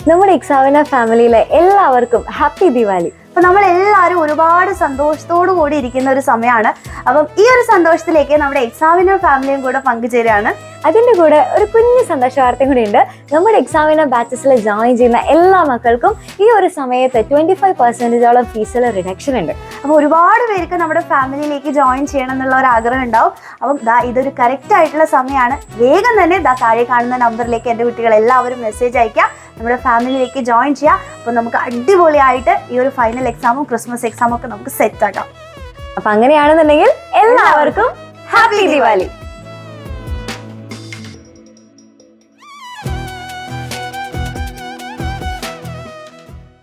നമ്മുടെ എക്സാമിനർ ഫാമിലിയിലെ എല്ലാവർക്കും ഹാപ്പി ദിവാലി. അപ്പൊ നമ്മൾ എല്ലാവരും ഒരുപാട് സന്തോഷത്തോടു കൂടി ഇരിക്കുന്ന ഒരു സമയമാണ്. അപ്പം ഈ ഒരു സന്തോഷത്തിലേക്ക് നമ്മുടെ എക്സാമിനർ ഫാമിലിയും കൂടെ പങ്കുചേരുകയാണ്. അതിൻ്റെ കൂടെ ഒരു കുഞ്ഞു സന്തോഷ വാർത്തയും കൂടി ഉണ്ട്. നമ്മുടെ എക്സാമിനർ ബാച്ചസിൽ ജോയിൻ ചെയ്യുന്ന എല്ലാ മക്കൾക്കും ഈ ഒരു സമയത്ത് 25% ഫീസിൽ റിഡക്ഷൻ ഉണ്ട്. അപ്പോൾ ഒരുപാട് പേർക്ക് നമ്മുടെ ഫാമിലിയിലേക്ക് ജോയിൻ ചെയ്യണം എന്നുള്ള ഒരു ആഗ്രഹം ഉണ്ടാവും. അപ്പം ഇതൊരു കറക്റ്റ് ആയിട്ടുള്ള സമയമാണ്. വേഗം തന്നെ താഴെ കാണുന്ന നമ്പറിലേക്ക് എൻ്റെ കുട്ടികൾ എല്ലാവരും മെസ്സേജ് അയക്കുക, നമ്മുടെ ഫാമിലിയിലേക്ക് ജോയിൻ ചെയ്യുക. അപ്പോൾ നമുക്ക് അടിപൊളിയായിട്ട് ഈ ഒരു ഫൈനൽ എക്സാമും ക്രിസ്മസ് എക്സാമും ഒക്കെ നമുക്ക് സെറ്റ് ആക്കാം. അപ്പം അങ്ങനെയാണെന്നുണ്ടെങ്കിൽ എല്ലാവർക്കും ഹാപ്പി ദിവാലി.